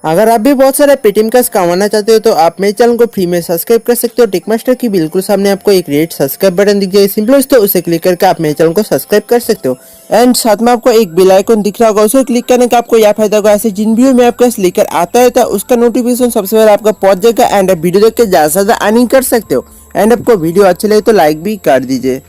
अगर आप भी बहुत सारे पेटीएम कैश कमाना चाहते हो तो आप मेरे चैनल को फ्री में सब्सक्राइब कर सकते हो। टिकमास्टर की बिल्कुल सामने आपको एक रेड सब्सक्राइब बटन दिख जाए, सिंपल तो उसे क्लिक करके आप मेरे चैनल को सब्सक्राइब कर सकते हो। एंड साथ में आपको एक बेल आइकन दिख रहा होगा, उसे क्लिक करने का आपको यह फायदा होगा, ऐसे जिन वीडियो में आपका लेकर आता रहता है उसका नोटिफिकेशन सबसे पहले आपका पहुंच जाएगा एंड आप वीडियो देख के ज्यादा से ज्यादा अर्निंग कर सकते हो। एंड आपको वीडियो अच्छी लगे तो लाइक भी कर दीजिए।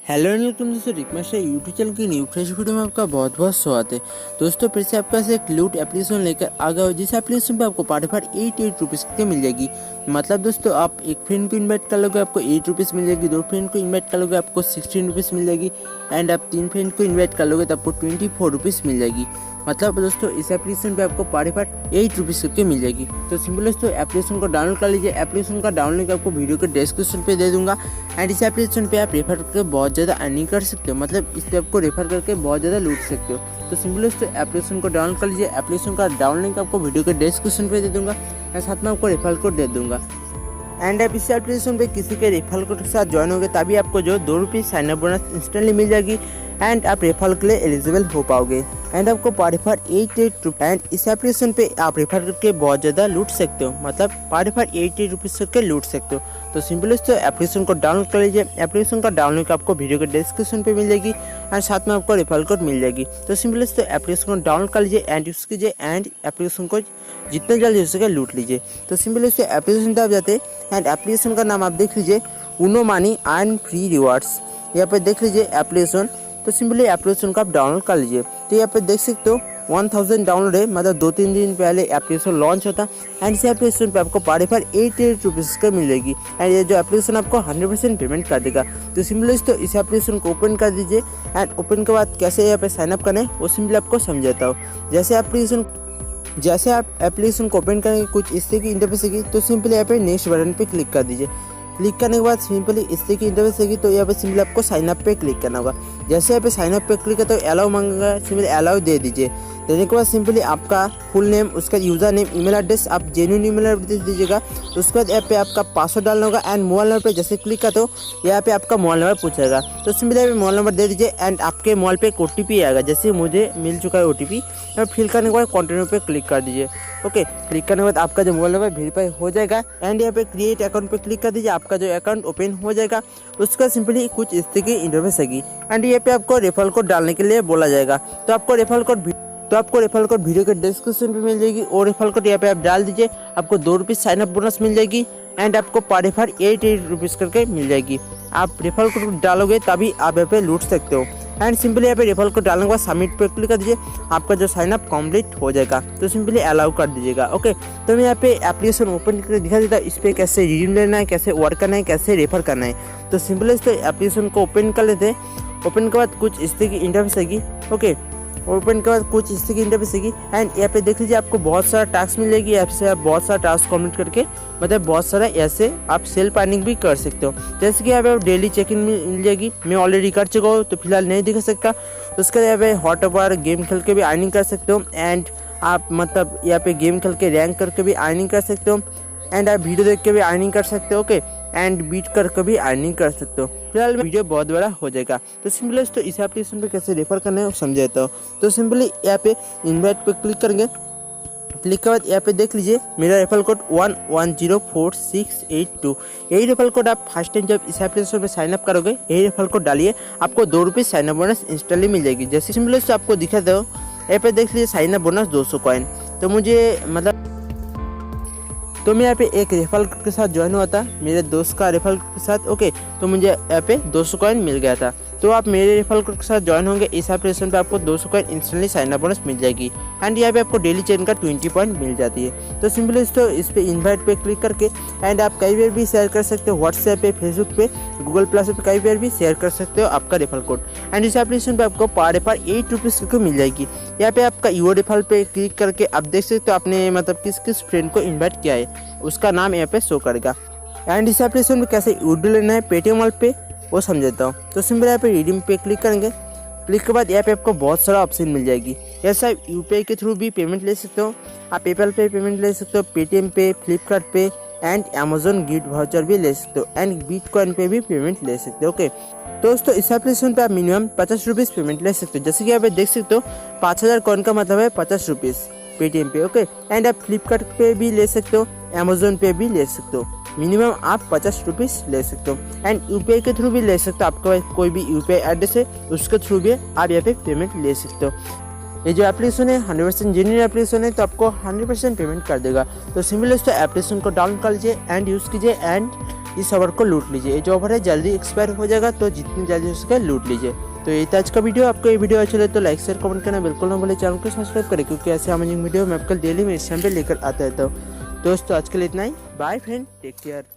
हेलो एंड वेलकम दोस्तों, रिकमास्टर यूट्यूब चैनल की न्यू फ्रेश वीडियो में आपका बहुत बहुत स्वागत है। दोस्तों फिर से आपका एक लूट एप्लीकेशन लेकर आ गया हो, जिस एप्लीकेशन पे आपको पर डे 88 रुपीज़ की मिल जाएगी। मतलब दोस्तों आप एक फ्रेंड को इन्वाइट कर लोगे आपको 8 रुपीज़ मिल जाएगी, 2 फ्रेंड को इन्वाइट कर लोगे आपको 16 रुपीज़ मिल जाएगी एंड आप 3 फ्रेंड को इन्वाइट कर लोगे तो आपको 24 रुपीज़ मिल जाएगी। मतलब दोस्तों इस एप्लीकेशन पे आपको पर डे 8 रुपीज़ करके मिल जाएगी। तो सिंपल दोस्तों एप्लीकेशन को डाउनलोड कर लीजिए। एप्लीकेशन का डाउनलोड आपको वीडियो के डिस्क्रिप्शन पे दे दूंगा एंड इस एप्लीकेशन पे आप रेफर करके बहुत ज़्यादा अर्निंग कर सकते हो। मतलब इस पे आपको रेफर करके बहुत ज़्यादा लूट सकते हो। तो सिंपल दोस्तों एप्लीकेशन को डाउनलोड कर लीजिए। एप्लीकेशन का डाउनलोड आपको वीडियो के डिस्क्रिप्शन पे दे दूंगा और साथ में आपको रेफर कोड दे दूंगा। एंड आप इस एप्लीकेशन पे किसी के रेफरल कोड के साथ ज्वाइन होंगे तभी आपको जो 2 रुपये साइन अप बोनस इंस्टेंटली मिल जाएगी एंड आप रेफरल के लिए एलिजिबल हो पाओगे एंड आपको पर डे 88 रुपये एंड इस एप्लीकेशन पे आप रेफर करके बहुत ज़्यादा लूट सकते हो। मतलब पर डे 88 रुपीज़ करके लूट सकते हो। तो सिंपल तो एप्लीकेशन को डाउनलोड कर लीजिए। एप्लीकेशन का डाउनलोड आपको वीडियो के डिस्क्रिप्शन पे मिल जाएगी एंड साथ में आपको रेफरल कोड मिल जाएगी। तो सिंपल तो एप्लीकेशन को डाउनलोड कर लीजिए एंड यूज़ कीजिए एंड एप्लीकेशन को जितना जल्दी हो सके लूट लीजिए। तो सिंपल से एप्लीकेशन पे आप जाते एंड एप्लीकेशन का नाम आप देख लीजिए उनो मनी अर्न फ्री रिवार्ड्स। यहाँ पे देख लीजिए एप्लीकेशन। तो सिंपली एप्लीकेशन को आप डाउनलोड कर लीजिए। तो यहाँ पे देख सकते हो 1000 डाउनलोड है, मतलब 2-3 दिन पहले एप्लीकेशन लॉन्च होता एंड इस एप्लीकेशन पे आपको पर डे 88 रुपीज़ का मिल जाएगी एंड ये जो एप्लीकेशन आपको 100% पेमेंट कर देगा। तो सिंपली तो इस एप्लीकेशन को ओपन कर दीजिए एंड ओपन के बाद कैसे यहाँ पे साइनअप करना है वो सिंपली आपको समझाता हूँ। जैसे आप एप्लीकेशन को ओपन करेंगे कुछ इस तरह की इंटरफेस आएगी। तो सिंपली यहाँ पे नेक्स्ट बटन पे क्लिक कर दीजिए। क्लिक करने के बाद सिंपली इस तरह की इंटरफेस आएगी। तो यहाँ पे सिंपली आपको साइन अप पे क्लिक करना होगा। जैसे यहाँ पे साइन अप पे क्लिक करते हो अलाउ मांगेगा, सिंपली अलाउ दे दीजिए। देने के बाद सिंपली आपका फुल नेम, उसका यूज़र नेम, ईमेल एड्रेस आप जेन्युइन ईमेल एड्रेस दीजिएगा। उसके बाद यहाँ पे आपका पासवर्ड डालना होगा एंड मोबाइल नंबर पे जैसे क्लिक करते हो यहाँ पे आपका मोबाइल नंबर पूछेगा। तो सिंपली यहाँ पे मोबाइल नंबर दे दीजिए एंड आपके मोबाइल पे एक OTP आएगा। जैसे मुझे मिल चुका है OTP, फिल करने के बाद कंटिन्यू पे क्लिक कर दीजिए। ओके, क्लिक करने के बाद आपका जो मोबाइल नंबर वेरीफाई हो जाएगा एंड यहाँ पे क्रिएट अकाउंट पे क्लिक कर दीजिए। आपका जो अकाउंट ओपन हो जाएगा। उसका सिंपली कुछ इस तरह की इंटरफेस आएगी एंड यहाँ पे आपको रेफरल कोड डालने के लिए बोला जाएगा। तो आपको रेफरल कोड वीडियो के डिस्क्रिप्शन पे मिल जाएगी और रेफरल कोड यहाँ पे आप डाल दीजिए। आपको 2 रुपये साइन अप बोनस मिल जाएगी एंड आपको पर डे 88 रुपीज़ करके मिल जाएगी। आप रेफरल कोड डालोगे तभी आप यहाँ पे लूट सकते हो एंड सिंपली यहाँ पे रेफरल कोड डालने के बाद सबमिट पे क्लिक कर दीजिए। आपका जो साइन अप कंप्लीट हो जाएगा। तो सिंपली अलाउ कर दीजिएगा। ओके, तो मैं यहाँ पे एप्लीकेशन ओपन करके दिखा देता हूँ इस पर कैसे रिडीम लेना है, कैसे वर्क करना है, कैसे रेफर करना है। तो सिंपली तो एप्लीकेशन को ओपन कर लेते हैं। ओपन के बाद कुछ इस तरह की इंटरफेस आएगी। ओके, ओपन के बाद कुछ इस तरह की इंटरफेस आएगी एंड यहाँ पे देख लीजिए आपको बहुत सारा टास्क मिल जाएगी। ऐप से आप बहुत सारा टास्क कंप्लीट करके मतलब बहुत सारा ऐसे आप सेल्फ अर्निंग भी कर सकते हो। जैसे कि यहाँ पे डेली चेक इन मिल जाएगी। मैं ऑलरेडी कर चुका हूँ तो फिलहाल नहीं दिखा सकता। उसके यहाँ पे हॉट अवर गेम खेल के भी अर्निंग कर सकते हो एंड आप मतलब यहाँ पे गेम खेल के रैंक करके भी अर्निंग कर सकते हो एंड आप वीडियो देख के भी अर्निंग कर सकते हो। ओके, एंड बीट करके भी अर्निंग कर सकते हो। फिलहाल वीडियो बहुत बड़ा हो जाएगा। तो सिंपली तो इस एप्लीकेशन पे कैसे रेफर करना है वो समझाता हूँ। तो सिंपली यहाँ पे इनवाइट पे क्लिक करेंगे। क्लिक के बाद यहाँ पे देख लीजिए मेरा रेफरल कोड 110468 यही रेफरल कोड आप फर्स्ट टाइम जब इस एप्लीकेशन में साइन अप करोगे यही रेफरल कोड डालिए। आपको 2 रुपये साइन अप बोनस इंस्टेंटली मिल जाएगी। जैसे सिंपली से आपको दिखा दो यहाँ पे देख लीजिए साइन अप बोनस 200 कॉइन। तो मुझे मतलब तो मैं यहाँ पे एक रेफरल के साथ ज्वाइन हुआ था, मेरे दोस्त का रेफरल के साथ। ओके, तो मुझे यहाँ पे 200 कॉइन मिल गया था। तो आप मेरे रेफरल के साथ ज्वाइन होंगे इस एप्लीकेशन पे आपको 200 coin instantly sign up bonus मिल जाएगी एंड यहाँ पे आपको डेली चेन का 20 पॉइंट मिल जाती है। तो सिंपली इस पे इन्वाइट पे क्लिक करके एंड आप कई बार भी शेयर कर सकते हो। व्हाट्सएप पे, फेसबुक पे, गूगल प्लस पे कई बार भी शेयर कर सकते हो आपका रेफरल कोड एंड इस एप्लीकेशन पे आपको पर डे 8 रुपीज़ को मिल जाएगी। यहाँ पे आपका यूर रेफरल पे क्लिक करके आप देख सकते हो आपने मतलब किस किस फ्रेंड को इन्वाइट किया है, उसका नाम यहाँ पे शो करेगा एंड इस एप्लीकेशन में कैसे यूडू लेना है पेटीएम मॉल पे वो समझाता हूँ। तो सिंपल यहाँ पे रिडीम पे क्लिक करेंगे। क्लिक के बाद यहाँ पे आपको बहुत सारा ऑप्शन मिल जाएगी। ऐसा UPI के थ्रू भी पेमेंट ले सकते हो, आप पेपैल पे पेमेंट ले सकते हो, पेटीएम पे, फ्लिपकार्ट पे एंड अमेजोन गिफ्ट वाउचर भी ले सकते हो एंड बिटकॉइन पे भी पेमेंट ले सकते हो। ओके, दोस्तों इस एप्लीकेशन पे आप मिनिमम 50 रुपीज़ पेमेंट ले सकते हो। जैसे कि आप देख सकते हो 5000 कॉइन का मतलब है 50 रुपीज़ पेटीएम पे। ओके, एंड आप फ्लिपकार्ट पे भी ले सकते हो, अमेजोन पे भी ले सकते हो। मिनिमम आप 50 रुपीज़ ले सकते हो एंड यूपीआई के थ्रू भी ले सकते हो। आपका कोई भी यूपीआई एड्रेस है उसके थ्रू भी आप यहाँ पे पेमेंट ले सकते हो। ये जो एप्लीकेशन है 100% जेन्युइन एप्लीकेशन है, तो आपको 100% पेमेंट कर देगा। तो सिंपल दोस्तों एप्लीकेशन को डाउनलोड कर लीजिए एंड यूज़ कीजिए एंड इस ऑफर को लूट लीजिए। ये जो ऑफर है जल्दी एक्सपायर हो जाएगा, तो जितनी जल्दी हो सके लूट लीजिए। तो ये था आज का वीडियो। आपको ये वीडियो अच्छा लगे तो लाइक शेयर कमेंट करना बिल्कुल ना भूलें। चैनल को सब्सक्राइब करें क्योंकि ऐसे अमेजिंग वीडियो मैं आपको डेली में इस टाइम पे लेकर आता रहता हूँ। दोस्तों आज के लिए इतना ही। Bye friend, take care.